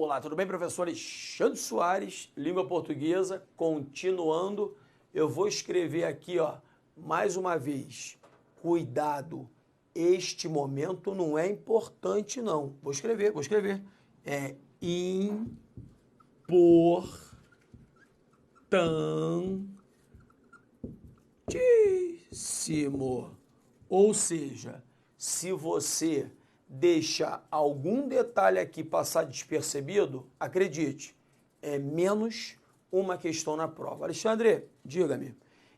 Olá, tudo bem, professor Alexandre Soares, língua portuguesa, continuando. Eu vou escrever aqui, ó, mais uma vez, cuidado, este momento não é importante não. Vou escrever. É importantíssimo. Ou seja, se você deixar algum detalhe aqui passar despercebido, acredite, é menos uma questão na prova. Alexandre, diga-me,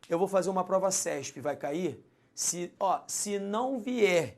eu vou fazer uma prova CESP, vai cair? Se não vier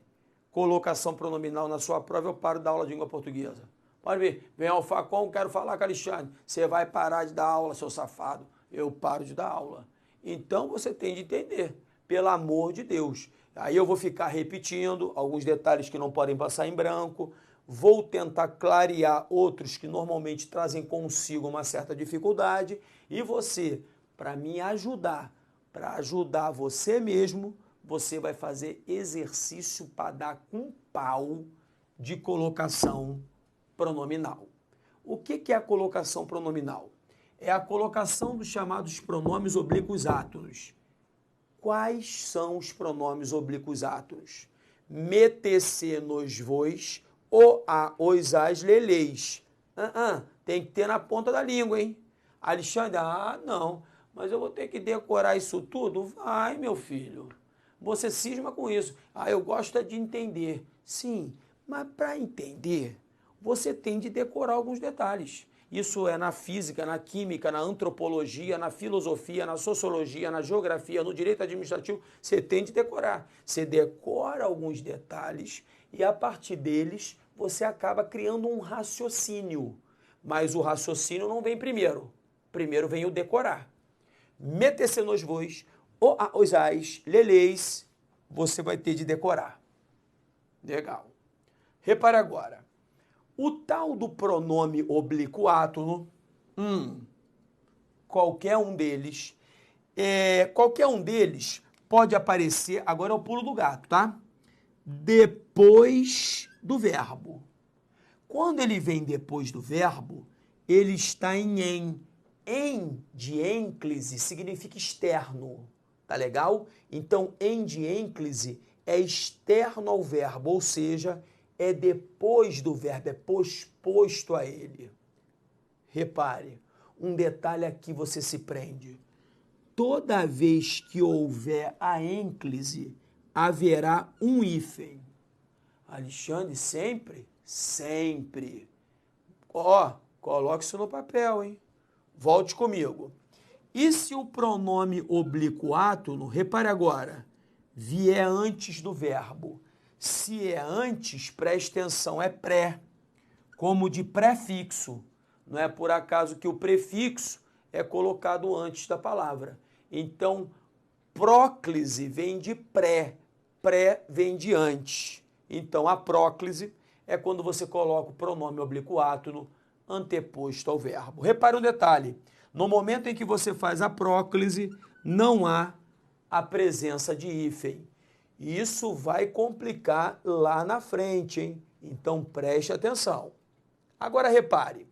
colocação pronominal na sua prova, eu paro da aula de língua portuguesa. Pode ver, vem Alfacom, quero falar com Alexandre. Você vai parar de dar aula, seu safado. Eu paro de dar aula. Então você tem de entender, pelo amor de Deus. Aí eu vou ficar repetindo alguns detalhes que não podem passar em branco, vou tentar clarear outros que normalmente trazem consigo uma certa dificuldade, e você, para me ajudar, para ajudar você mesmo, você vai fazer exercício para dar com pau de colocação pronominal. O que é a colocação pronominal? É a colocação dos chamados pronomes oblíquos átonos. Quais são os pronomes oblíquos átonos? Me-te-se, nos, vos, o, a, os, as, leleis. Tem que ter na ponta da língua, hein? Alexandre, não, mas eu vou ter que decorar isso tudo? Vai, meu filho. Você cisma com isso. Eu gosto de entender. Sim, mas para entender, você tem de decorar alguns detalhes. Isso é na física, na química, na antropologia, na filosofia, na sociologia, na geografia, no direito administrativo. Você tem de decorar. Você decora alguns detalhes e a partir deles você acaba criando um raciocínio. Mas o raciocínio não vem primeiro. Primeiro vem o decorar. Me-te-se, nos, vos, o, a, os, as, leleis, você vai ter de decorar. Legal. Repare agora. O tal do pronome oblíquo átono, qualquer um deles pode aparecer, agora é o pulo do gato, tá? Depois do verbo. Quando ele vem depois do verbo, ele está em em. Em de ênclise significa externo, tá legal? Então, em de ênclise é externo ao verbo, ou seja, é depois do verbo, é posposto a ele. Repare, um detalhe aqui você se prende. Toda vez que houver a ênclise, haverá um hífen. Alexandre, sempre? Sempre. Coloque isso no papel, hein? Volte comigo. E se o pronome oblíquo átono, repare agora, vier antes do verbo? Se é antes, preste atenção, é pré, como de prefixo. Não é por acaso que o prefixo é colocado antes da palavra. Então, próclise vem de pré, pré vem de antes. Então, a próclise é quando você coloca o pronome oblíquo átono anteposto ao verbo. Repare um detalhe, no momento em que você faz a próclise, não há a presença de hífen. Isso vai complicar lá na frente, hein? Então preste atenção. Agora repare,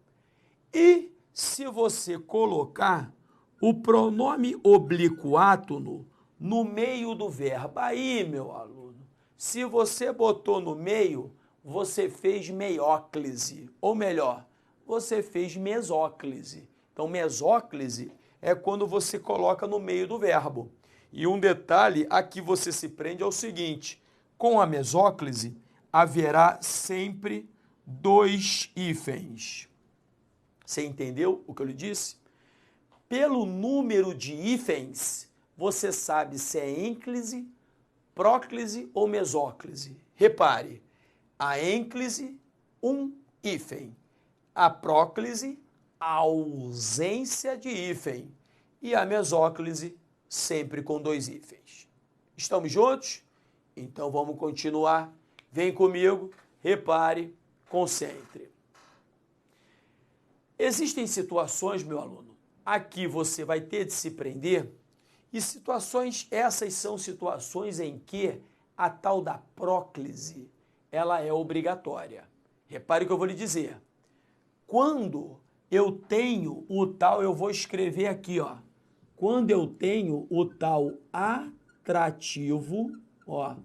e se você colocar o pronome oblíquo átono no meio do verbo? Aí, meu aluno, se você botou no meio, você fez meióclise, ou melhor, você fez mesóclise. Então, mesóclise é quando você coloca no meio do verbo. E um detalhe a que você se prende é o seguinte, com a mesóclise haverá sempre dois hífens. Você entendeu o que eu lhe disse? Pelo número de hífens, você sabe se é ênclise, próclise ou mesóclise. Repare, a ênclise, um hífen. A próclise, ausência de hífen. E a mesóclise, sempre com dois hífens. Estamos juntos? Então vamos continuar. Vem comigo, repare, concentre. Existem situações, meu aluno, aqui você vai ter de se prender, e essas são situações em que a tal da próclise, ela é obrigatória. Repare o que eu vou lhe dizer. Quando eu tenho o tal, eu vou escrever aqui, ó. Quando eu tenho o tal atrativo, ó,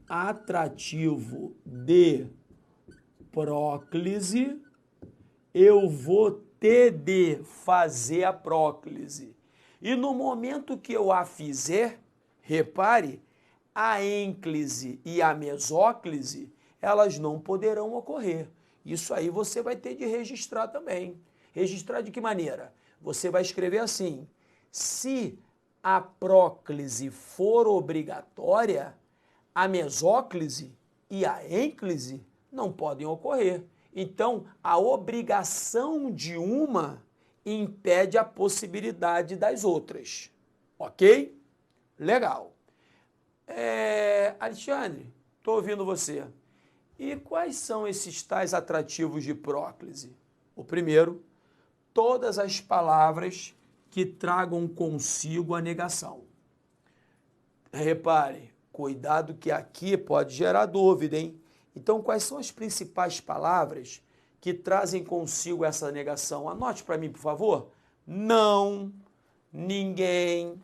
atrativo de próclise, eu vou ter de fazer a próclise. E no momento que eu a fizer, repare, a ênclise e a mesóclise, elas não poderão ocorrer. Isso aí você vai ter de registrar também. Registrar de que maneira? Você vai escrever assim: se a próclise for obrigatória, a mesóclise e a ênclise não podem ocorrer. Então, a obrigação de uma impede a possibilidade das outras. Ok? Legal. Alexandre, estou ouvindo você. E quais são esses tais atrativos de próclise? O primeiro, todas as palavras que tragam consigo a negação. Repare, cuidado que aqui pode gerar dúvida, hein? Então, quais são as principais palavras que trazem consigo essa negação? Anote para mim, por favor. Não, ninguém,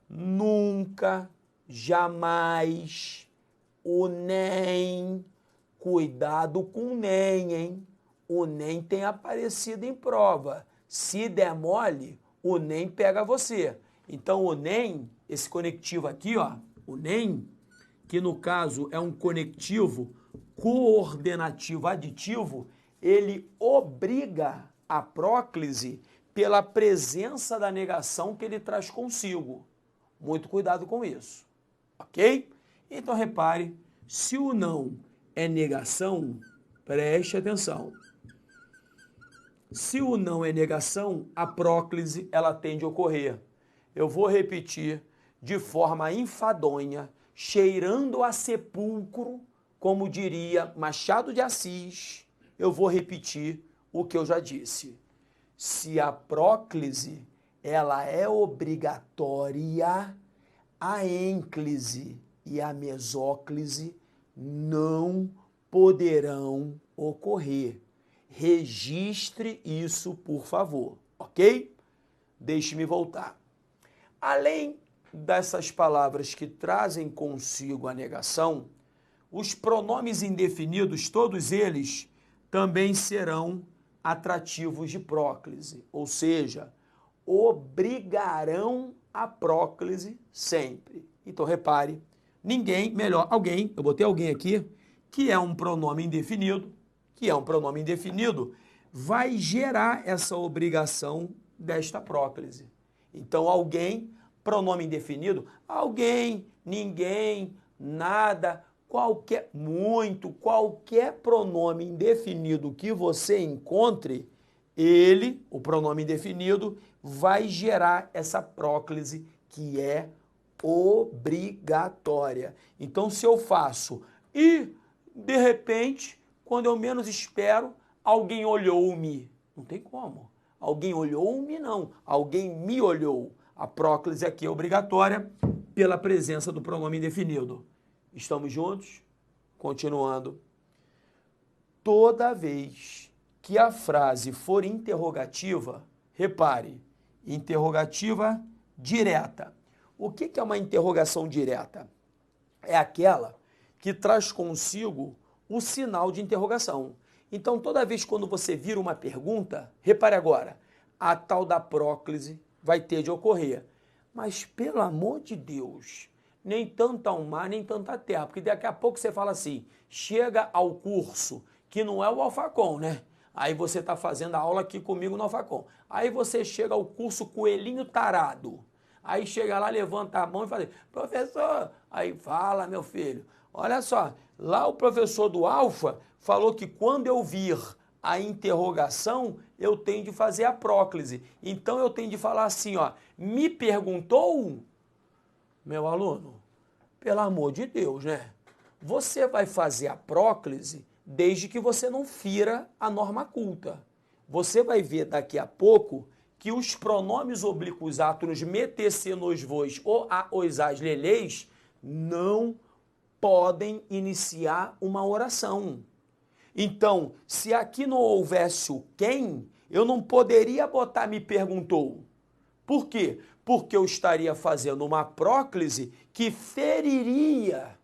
nunca, jamais, o nem. Cuidado com o nem, hein? O nem tem aparecido em prova. Se der mole, o nem pega você. Então, o nem, esse conectivo aqui, ó, o nem, que no caso é um conectivo coordenativo aditivo, ele obriga a próclise pela presença da negação que ele traz consigo. Muito cuidado com isso, ok? Então, repare, se o não é negação, preste atenção. Se o não é negação, a próclise ela tende a ocorrer. Eu vou repetir de forma enfadonha, cheirando a sepulcro, como diria Machado de Assis, eu vou repetir o que eu já disse. Se a próclise ela é obrigatória, a ênclise e a mesóclise não poderão ocorrer. Registre isso, por favor, ok? Deixe-me voltar. Além dessas palavras que trazem consigo a negação, os pronomes indefinidos, todos eles, também serão atrativos de próclise, ou seja, obrigarão a próclise sempre. Então, repare, ninguém, melhor, alguém, eu botei alguém aqui, que é um pronome indefinido, vai gerar essa obrigação desta próclise. Então, alguém, pronome indefinido, alguém, ninguém, nada, qualquer pronome indefinido que você encontre, ele, o pronome indefinido, vai gerar essa próclise que é obrigatória. Então, se eu faço e, de repente, quando eu menos espero, alguém olhou-me. Não tem como. Alguém olhou-me, não. Alguém me olhou. A próclise aqui é obrigatória pela presença do pronome indefinido. Estamos juntos? Continuando. Toda vez que a frase for interrogativa, repare, interrogativa direta. O que é uma interrogação direta? É aquela que traz consigo o sinal de interrogação. Então, toda vez quando você vira uma pergunta, repare agora, a tal da próclise vai ter de ocorrer. Mas, pelo amor de Deus, nem tanto ao mar, nem tanto à terra, porque daqui a pouco você fala assim, chega ao curso, que não é o Alfacom, né? Aí você está fazendo a aula aqui comigo no Alfacom. Aí você chega ao curso Coelhinho Tarado. Aí chega lá, levanta a mão e fala, professor, aí fala, meu filho, olha só, lá o professor do Alfa falou que quando eu vir a interrogação, eu tenho de fazer a próclise. Então eu tenho de falar assim, ó, me perguntou, meu aluno, pelo amor de Deus, né? Você vai fazer a próclise desde que você não fira a norma culta. Você vai ver daqui a pouco que os pronomes oblíquos átonos me, se, nos, vos, ou a, os, as, leleis não podem iniciar uma oração. Então, se aqui não houvesse o quem, eu não poderia botar me perguntou. Por quê? Porque eu estaria fazendo uma próclise que feriria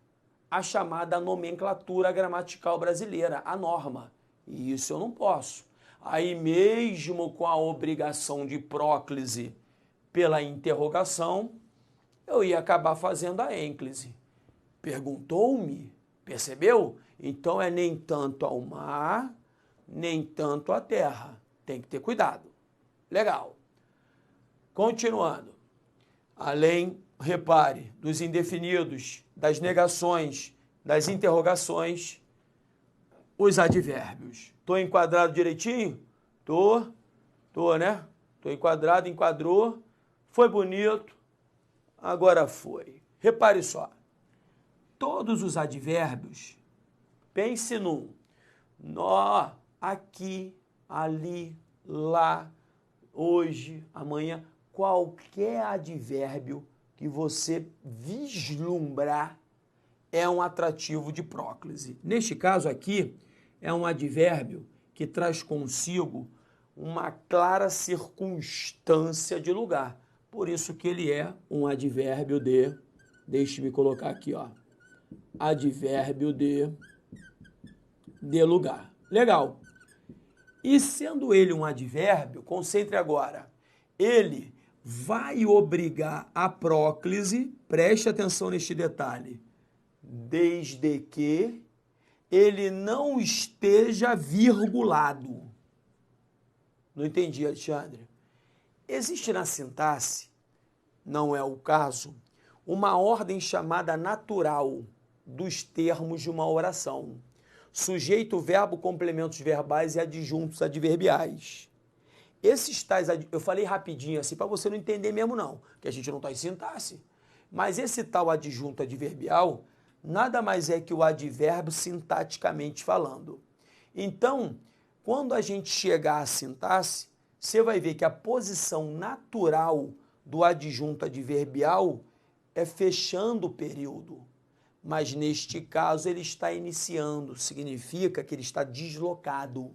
a chamada nomenclatura gramatical brasileira, a norma. E isso eu não posso. Aí mesmo com a obrigação de próclise pela interrogação, eu ia acabar fazendo a ênclise. Perguntou-me, percebeu? Então é nem tanto ao mar, nem tanto à terra. Tem que ter cuidado. Legal. Continuando. Além, repare, dos indefinidos, das negações, das interrogações, os advérbios. Estou enquadrado direitinho? Tô, né? Estou enquadrado, enquadrou, foi bonito, agora foi. Repare só, todos os advérbios, pense num, nó, aqui, ali, lá, hoje, amanhã, qualquer advérbio que você vislumbrar é um atrativo de próclise. Neste caso aqui, é um advérbio que traz consigo uma clara circunstância de lugar. Por isso que ele é um advérbio de, deixe-me colocar aqui, ó, advérbio de lugar. Legal. E sendo ele um advérbio, concentre agora, ele vai obrigar a próclise, preste atenção neste detalhe, desde que ele não esteja virgulado. Não entendi, Alexandre. Existe na sintaxe, não é o caso, uma ordem chamada natural dos termos de uma oração. Sujeito, verbo, complementos verbais e adjuntos adverbiais. Esses tais, eu falei rapidinho assim, para você não entender mesmo não, que a gente não está em sintaxe. Mas esse tal adjunto adverbial nada mais é que o advérbio sintaticamente falando. Então, quando a gente chegar à sintaxe, você vai ver que a posição natural do adjunto adverbial é fechando o período. Mas neste caso ele está iniciando, significa que ele está deslocado.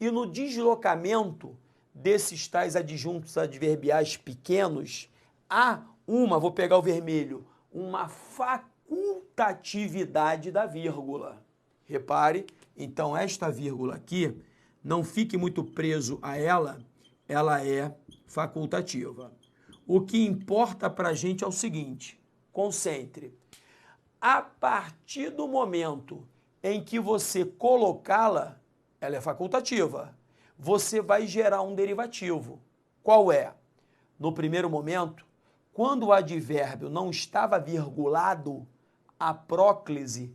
E no deslocamento desses tais adjuntos adverbiais pequenos, há vou pegar o vermelho, uma facultatividade da vírgula. Repare, então esta vírgula aqui, não fique muito preso a ela é facultativa. O que importa para a gente é o seguinte, concentre. A partir do momento em que você colocá-la, ela é facultativa. Você vai gerar um derivativo. Qual é? No primeiro momento, quando o advérbio não estava virgulado, a próclise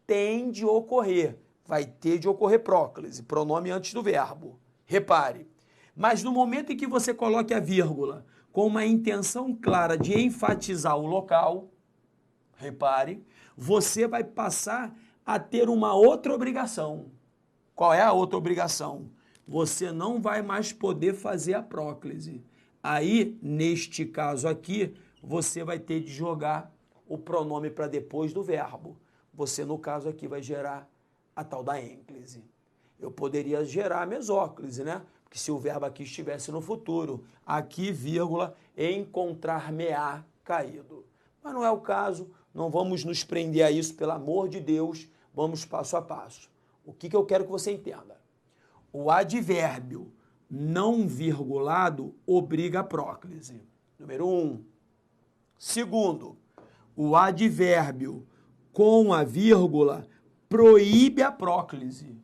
tem de ocorrer. Vai ter de ocorrer próclise, pronome antes do verbo. Repare. Mas no momento em que você coloque a vírgula com uma intenção clara de enfatizar o local, repare, você vai passar a ter uma outra obrigação. Qual é a outra obrigação? Você não vai mais poder fazer a próclise. Aí, neste caso aqui, você vai ter de jogar o pronome para depois do verbo. Você, no caso aqui, vai gerar a tal da ênclise. Eu poderia gerar a mesóclise, né? Porque se o verbo aqui estivesse no futuro, aqui, vírgula, encontrar-me-á caído. Mas não é o caso, não vamos nos prender a isso, pelo amor de Deus, vamos passo a passo. O que eu quero que você entenda? O advérbio não virgulado obriga a próclise. Número 1. Segundo, o advérbio com a vírgula proíbe a próclise.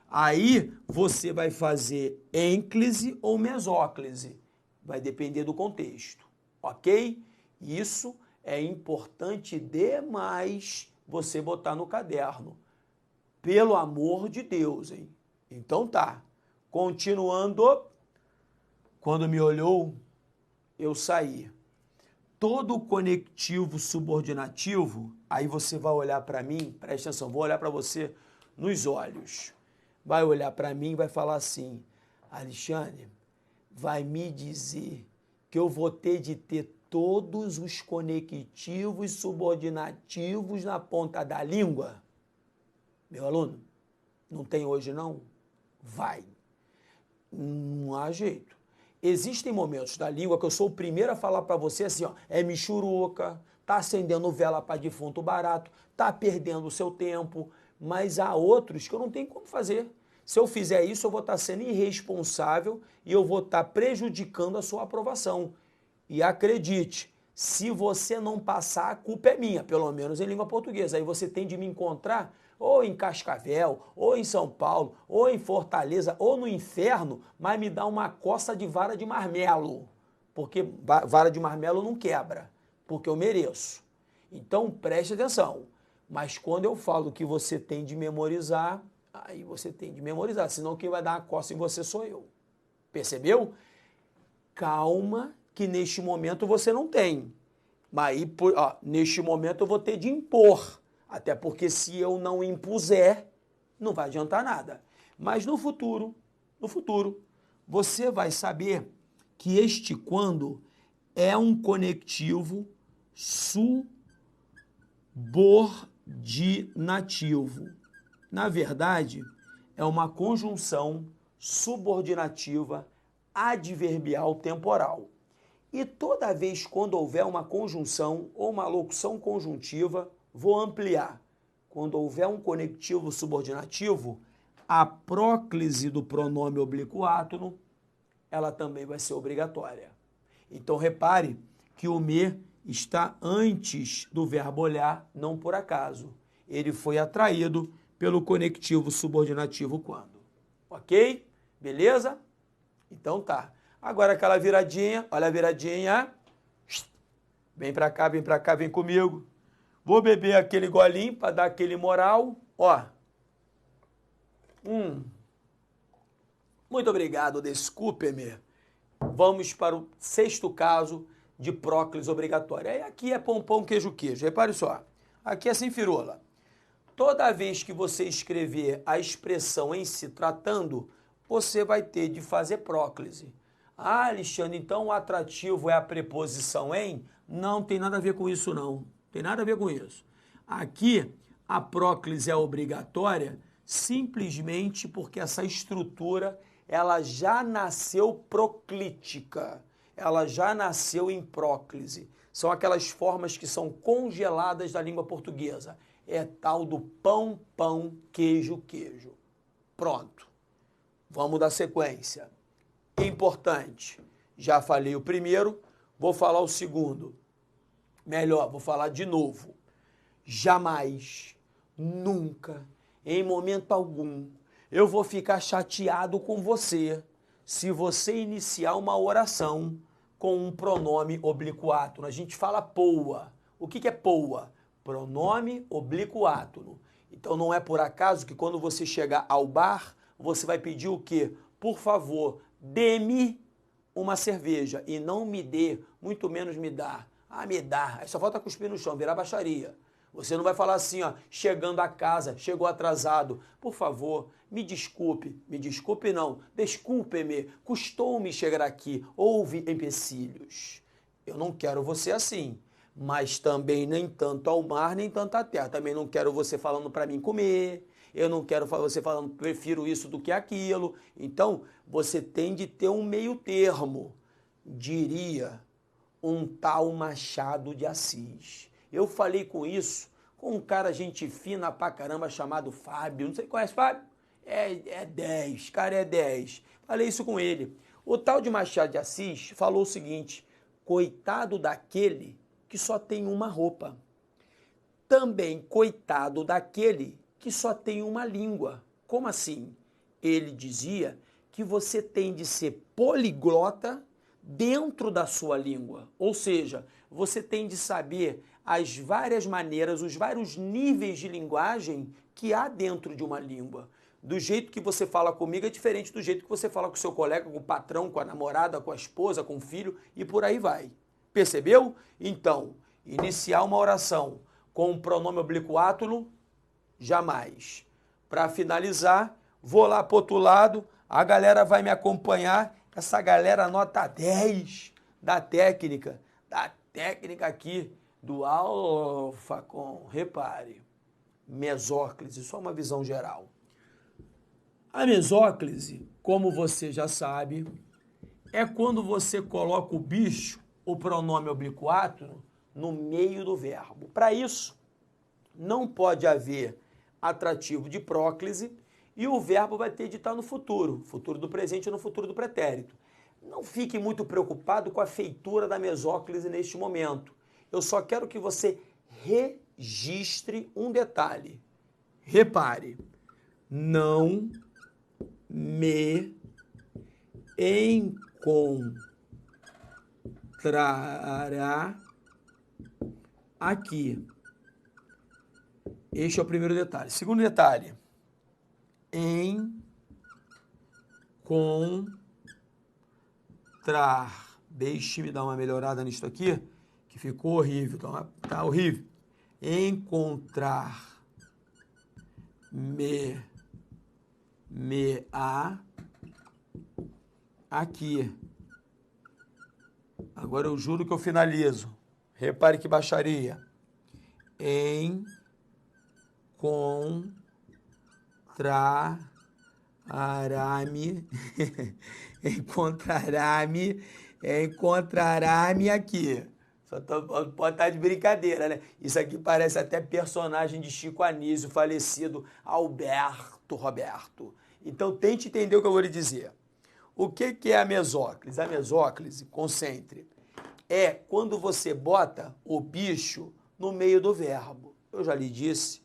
Aí você vai fazer ênclise ou mesóclise. Vai depender do contexto, ok? Isso é importante demais você botar no caderno. Pelo amor de Deus, hein? Então tá. Continuando. Quando me olhou, eu saí. Todo conectivo subordinativo, aí você vai olhar para mim, presta atenção, vou olhar para você nos olhos. Vai olhar para mim e vai falar assim, Alexandre, vai me dizer que eu vou ter de ter todos os conectivos subordinativos na ponta da língua? Meu aluno, Não tem hoje, não? Vai. Não há jeito. Existem momentos da língua que eu sou o primeiro a falar para você assim, ó, é michuruca, tá acendendo vela para defunto barato, tá perdendo o seu tempo, mas há outros que eu não tenho como fazer. Se eu fizer isso, eu vou estar sendo irresponsável e eu vou estar prejudicando a sua aprovação. E acredite, se você não passar, a culpa é minha, pelo menos em língua portuguesa. Aí você tem de me encontrar ou em Cascavel, ou em São Paulo, ou em Fortaleza, ou no inferno, mas me dá uma coça de vara de marmelo. Porque vara de marmelo não quebra, porque eu mereço. Então preste atenção. Mas quando eu falo que você tem de memorizar, aí você tem de memorizar, senão quem vai dar uma coça em você sou eu. Percebeu? Calma, que neste momento você não tem. Mas aí, neste momento eu vou ter de impor. Até porque se eu não impuser, não vai adiantar nada. Mas no futuro, você vai saber que este quando é um conectivo subordinativo. Na verdade, é uma conjunção subordinativa adverbial temporal. E toda vez quando houver uma conjunção ou uma locução conjuntiva, vou ampliar. Quando houver um conectivo subordinativo, a próclise do pronome oblíquo átono, ela também vai ser obrigatória. Então repare que o me está antes do verbo olhar, não por acaso. Ele foi atraído pelo conectivo subordinativo quando. Ok? Beleza? Então tá. Agora aquela viradinha, olha a viradinha. Vem pra cá, vem comigo. Vou beber aquele golinho para dar aquele moral. Ó. Muito obrigado, desculpe-me. Vamos para o 6º caso de próclise obrigatória. E aqui é pão, queijo. Repare só. Aqui é sem firula. Toda vez que você escrever a expressão em se tratando, você vai ter de fazer próclise. Ah, Alexandre, então o atrativo é a preposição em? Não tem nada a ver com isso, não. Tem nada a ver com isso. Aqui, a próclise é obrigatória simplesmente porque essa estrutura ela já nasceu proclítica. Ela já nasceu em próclise. São aquelas formas que são congeladas da língua portuguesa. É tal do pão, queijo. Pronto. Vamos dar sequência. Importante. Já falei o primeiro, vou falar o segundo. Melhor, vou falar de novo. Jamais, nunca, em momento algum, eu vou ficar chateado com você se você iniciar uma oração com um pronome oblíquo átono. A gente fala poa. O que é poa? Pronome oblíquo átono. Então não é por acaso que quando você chegar ao bar, você vai pedir o quê? Por favor, dê-me uma cerveja e não me dê, muito menos me dá. Ah, me dá. Aí só falta cuspir no chão, virar baixaria. Você não vai falar assim, ó, chegando a casa, chegou atrasado. Por favor, me desculpe não, desculpe-me, custou-me chegar aqui, houve empecilhos. Eu não quero você assim, mas também nem tanto ao mar, nem tanto à terra. Também não quero você falando para mim comer, eu não quero você falando, prefiro isso do que aquilo. Então, você tem de ter um meio termo, diria um tal Machado de Assis. Eu falei com isso com um cara gente fina pra caramba chamado Fábio. Não sei, conhece Fábio? É 10, cara é 10. Falei isso com ele. O tal de Machado de Assis falou o seguinte: coitado daquele que só tem uma roupa. Também coitado daquele que só tem uma língua. Como assim? Ele dizia que você tem de ser poliglota dentro da sua língua. Ou seja, você tem de saber as várias maneiras, os vários níveis de linguagem que há dentro de uma língua. Do jeito que você fala comigo é diferente do jeito que você fala com o seu colega, com o patrão, com a namorada, com a esposa, com o filho e por aí vai. Percebeu? Então, iniciar uma oração com um pronome oblíquo átono, jamais. Para finalizar, vou lá para o outro lado, a galera vai me acompanhar, essa galera nota 10 da técnica aqui do Alfa com, repare, mesóclise, só uma visão geral. A mesóclise, como você já sabe, é quando você coloca o bicho, o pronome oblíquo átero, no meio do verbo. Para isso, não pode haver atrativo de próclise e o verbo vai ter de estar no futuro do presente ou no futuro do pretérito. Não fique muito preocupado com a feitura da mesóclise neste momento. Eu só quero que você registre um detalhe. Repare, não me encontrará aqui. Este é o primeiro detalhe. Segundo detalhe, encontrar. Deixe-me dar uma melhorada nisso aqui, que ficou horrível. Tá horrível. Encontrar me aqui. Agora eu juro que eu finalizo. Repare que baixaria. Encontrará-me aqui. Pode estar de brincadeira, né? Isso aqui parece até personagem de Chico Anísio, falecido Alberto Roberto. Então tente entender o que eu vou lhe dizer. O que é a mesóclise? A mesóclise, concentre, é quando você bota o bicho no meio do verbo. Eu já lhe disse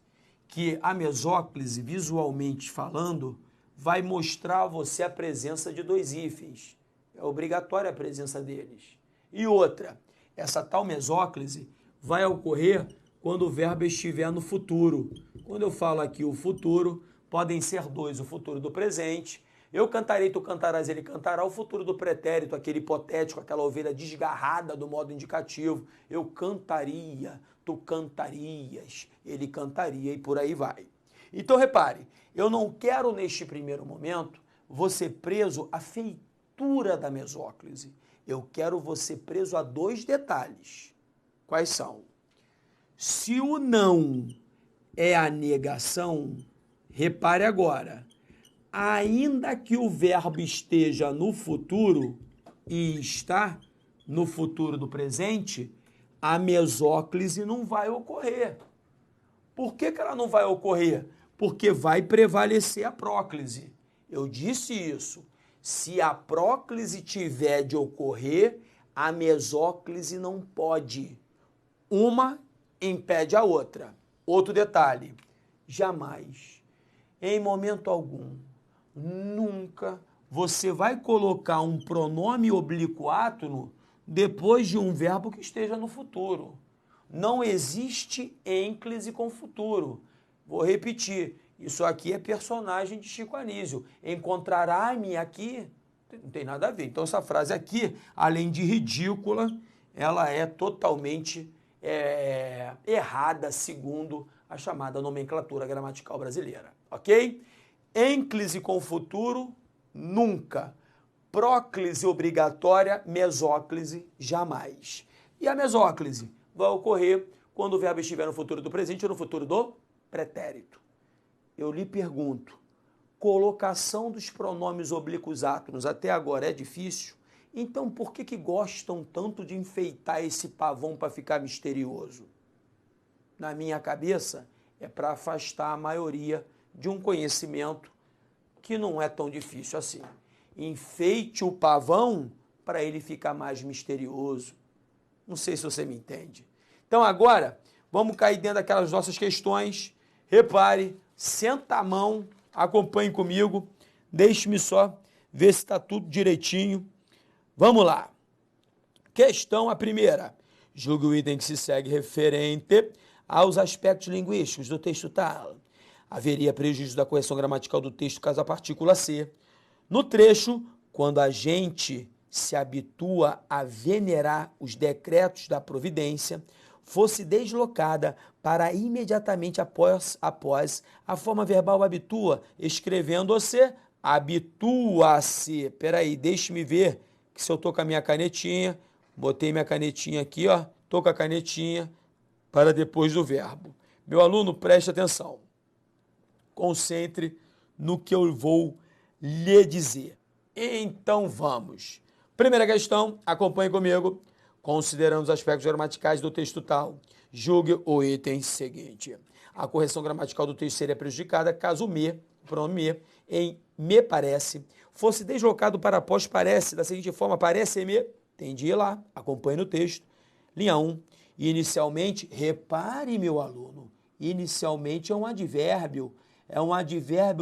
que a mesóclise, visualmente falando, vai mostrar a você a presença de dois hífens. É obrigatória a presença deles. E outra, essa tal mesóclise vai ocorrer quando o verbo estiver no futuro. Quando eu falo aqui o futuro, podem ser dois, o futuro do presente. Eu cantarei, tu cantarás, ele cantará, o futuro do pretérito, aquele hipotético, aquela ovelha desgarrada do modo indicativo. Eu cantaria, tu cantarias, ele cantaria e por aí vai. Então repare, eu não quero neste primeiro momento você preso à feitura da mesóclise. Eu quero você preso a dois detalhes. Quais são? Se o não é a negação, repare agora, ainda que o verbo esteja no futuro e está no futuro do presente, a mesóclise não vai ocorrer. Por que ela não vai ocorrer? Porque vai prevalecer a próclise. Eu disse isso. Se a próclise tiver de ocorrer, a mesóclise não pode. Uma impede a outra. Outro detalhe, jamais, em momento algum, nunca você vai colocar um pronome oblíquo átono depois de um verbo que esteja no futuro. Não existe ênclise com futuro. Vou repetir, isso aqui é personagem de Chico Anísio. Encontrará-me aqui, não tem nada a ver. Então essa frase aqui, além de ridícula, ela é totalmente errada segundo a chamada nomenclatura gramatical brasileira, ok? Ênclise com futuro, nunca. Próclise obrigatória, mesóclise, jamais. E a mesóclise vai ocorrer quando o verbo estiver no futuro do presente ou no futuro do pretérito. Eu lhe pergunto, colocação dos pronomes oblíquos átonos até agora é difícil? Então por que gostam tanto de enfeitar esse pavão para ficar misterioso? Na minha cabeça, é para afastar a maioria de um conhecimento que não é tão difícil assim. Enfeite o pavão para ele ficar mais misterioso. Não sei se você me entende. Então agora, vamos cair dentro daquelas nossas questões. Repare, senta a mão, acompanhe comigo. Deixe-me só ver se está tudo direitinho. Vamos lá. Questão a primeira. Julgue o item que se segue referente aos aspectos linguísticos do texto tal. Haveria prejuízo da correção gramatical do texto caso a partícula C. No trecho, quando a gente se habitua a venerar os decretos da providência, fosse deslocada para imediatamente após a forma verbal habitua, escrevendo-se habitua-se. Peraí, deixe-me ver que se eu estou com a minha canetinha, botei minha canetinha aqui, ó, estou com a canetinha para depois do verbo. Meu aluno, preste atenção. Concentre no que eu vou lhe dizer. Então vamos. Primeira questão, acompanhe comigo. Considerando os aspectos gramaticais do texto tal, julgue o item seguinte. A correção gramatical do texto seria prejudicada caso o me, o pronome me, em me parece, fosse deslocado para após parece, da seguinte forma, parece-me, tem de ir lá, acompanhe no texto. Linha 1, inicialmente, repare, meu aluno, inicialmente é um advérbio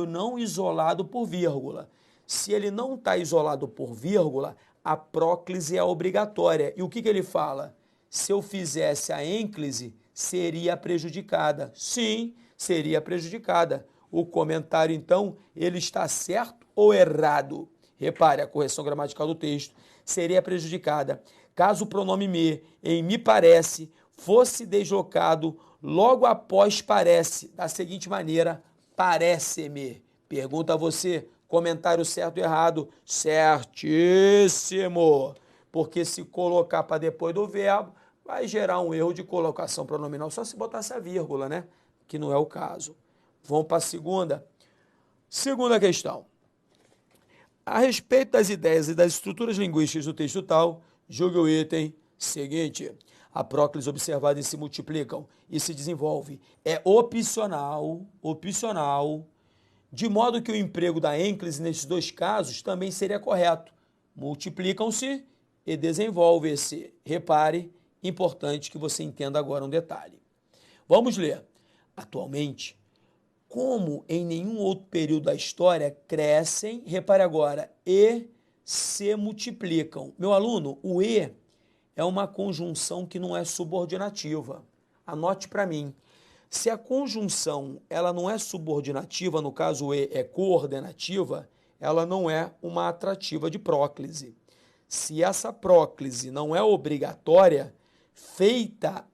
não isolado por vírgula. Se ele não está isolado por vírgula, a próclise é obrigatória. E o que ele fala? Se eu fizesse a ênclise, seria prejudicada. Sim, seria prejudicada. O comentário, então, ele está certo ou errado? Repare, a correção gramatical do texto seria prejudicada caso o pronome me, em me parece, fosse deslocado logo após parece, da seguinte maneira, parece-me. Pergunta a você, comentário certo ou errado? Certíssimo! Porque se colocar para depois do verbo, vai gerar um erro de colocação pronominal, só se botar essa vírgula, né? Que não é o caso. Vamos para a segunda. Segunda questão. A respeito das ideias e das estruturas linguísticas do texto tal, julgue o item seguinte. A próclise observada se multiplicam e se desenvolve. É opcional, de modo que o emprego da ênclise nesses dois casos também seria correto. Multiplicam-se e desenvolvem-se. Repare, importante que você entenda agora um detalhe. Vamos ler. Atualmente, como em nenhum outro período da história, crescem, repare agora, e se multiplicam. Meu aluno, o e é uma conjunção que não é subordinativa. Anote para mim. Se a conjunção ela não é subordinativa, no caso o e é coordenativa, ela não é uma atrativa de próclise. Se essa próclise não é obrigatória, feita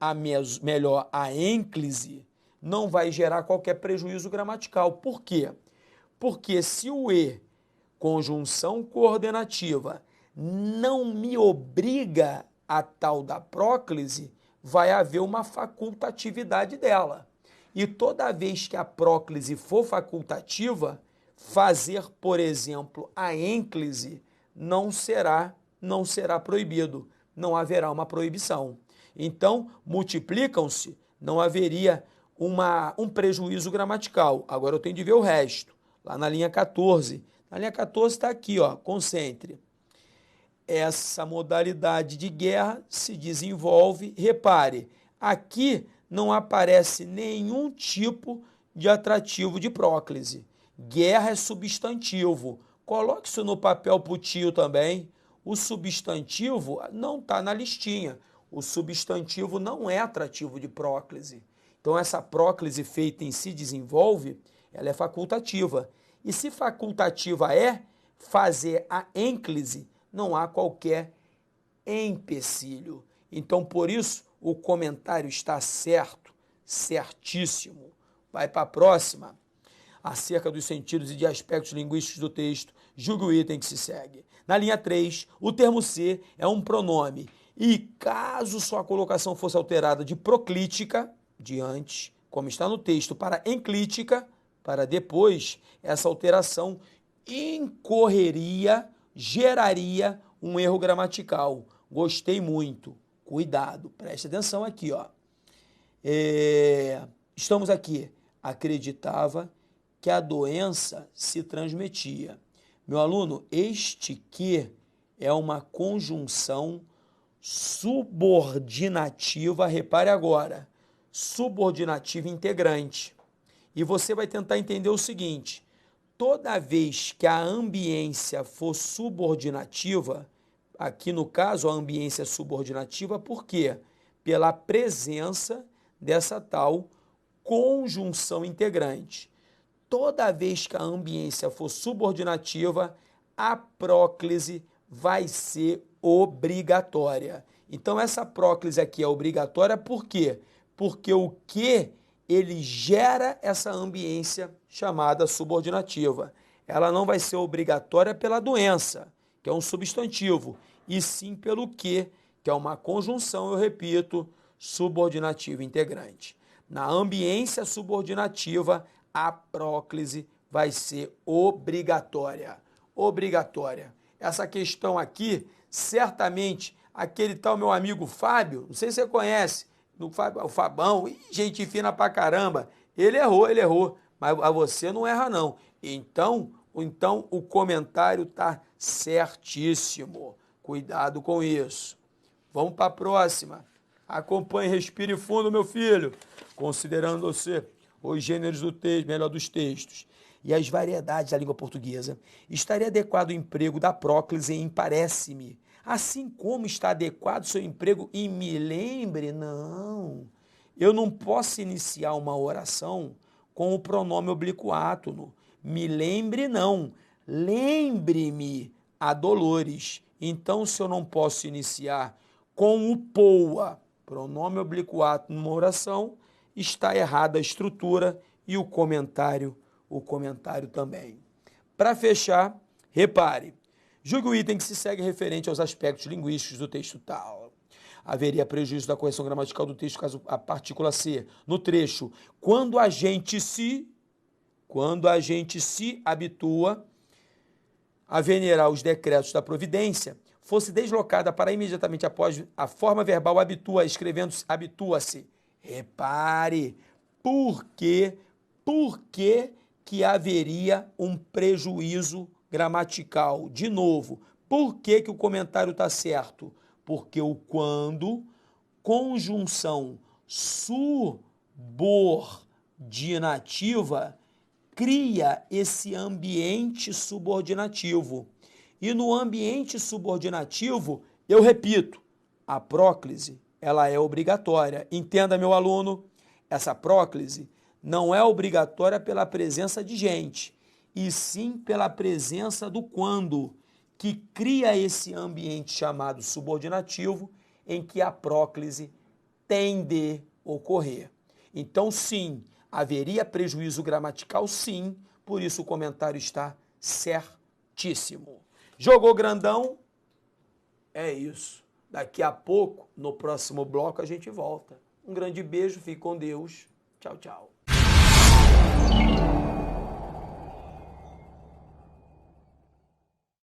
melhor a ênclise, não vai gerar qualquer prejuízo gramatical. Por quê? Porque se o e, conjunção coordenativa, não me obriga a tal da próclise, vai haver uma facultatividade dela. E toda vez que a próclise for facultativa, fazer, por exemplo, a ênclise não será proibido, não haverá uma proibição. Então, multiplicam-se, não haveria um prejuízo gramatical. Agora eu tenho de ver o resto, lá na linha 14. Na linha 14 está aqui, ó, concentre. Essa modalidade de guerra se desenvolve, repare, aqui não aparece nenhum tipo de atrativo de próclise. Guerra é substantivo. Coloque isso no papel para o tio também. O substantivo não está na listinha. O substantivo não é atrativo de próclise. Então, essa próclise feita em se desenvolve, ela é facultativa. E se facultativa é fazer a ênclise, não há qualquer empecilho. Então, por isso, o comentário está certo, certíssimo. Vai para a próxima. Acerca dos sentidos e de aspectos linguísticos do texto, julgue o item que se segue. Na linha 3, o termo ser é um pronome. E caso sua colocação fosse alterada de proclítica, de antes, como está no texto, para enclítica, para depois, essa alteração geraria um erro gramatical. Gostei muito. Cuidado, preste atenção aqui, ó. Estamos aqui. Acreditava que a doença se transmitia. Meu aluno, este que é uma conjunção subordinativa, repare agora, subordinativa integrante. E você vai tentar entender o seguinte: toda vez que a ambiência for subordinativa, aqui no caso a ambiência é subordinativa, por quê? Pela presença dessa tal conjunção integrante. Toda vez que a ambiência for subordinativa, a próclise vai ser obrigatória. Então, essa próclise aqui é obrigatória por quê? Porque o que ele gera essa ambiência chamada subordinativa. Ela não vai ser obrigatória pela doença, que é um substantivo, e sim pelo que é uma conjunção, eu repito, subordinativa integrante. Na ambiência subordinativa, a próclise vai ser obrigatória. Obrigatória. Essa questão aqui, certamente, aquele tal meu amigo Fábio, não sei se você conhece, o Fabão, gente fina pra caramba, ele errou, mas a você não erra não. Então o comentário tá certíssimo. Cuidado com isso. Vamos para a próxima. Acompanhe, respire fundo, meu filho, considerando você os gêneros do texto, melhor dos textos, e as variedades da língua portuguesa, estaria adequado o emprego da próclise em parece-me, assim como está adequado o seu emprego em me lembre? Não. Eu não posso iniciar uma oração com o pronome oblíquo átono. Me lembre, não. Lembre-me a Dolores. Então, se eu não posso iniciar com o poa, pronome oblíquo átono, numa oração, está errada a estrutura e o comentário também. Para fechar, repare, julgue o item que se segue referente aos aspectos linguísticos do texto tal. Haveria prejuízo da correção gramatical do texto caso a partícula C, no trecho, quando a gente se habitua a venerar os decretos da providência, fosse deslocada para imediatamente após a forma verbal habitua, escrevendo-se habitua-se. Repare, por que que haveria um prejuízo gramatical? De novo, por que o comentário está certo? Porque o quando, conjunção subordinativa, cria esse ambiente subordinativo. E no ambiente subordinativo, eu repito, a próclise, ela é obrigatória. Entenda, meu aluno, essa próclise não é obrigatória pela presença de gente, e sim pela presença do quando, que cria esse ambiente chamado subordinativo, em que a próclise tem de ocorrer. Então, sim, haveria prejuízo gramatical, sim, por isso o comentário está certíssimo. Jogou grandão? É isso. Daqui a pouco, no próximo bloco, a gente volta. Um grande beijo, fique com Deus. Tchau, tchau.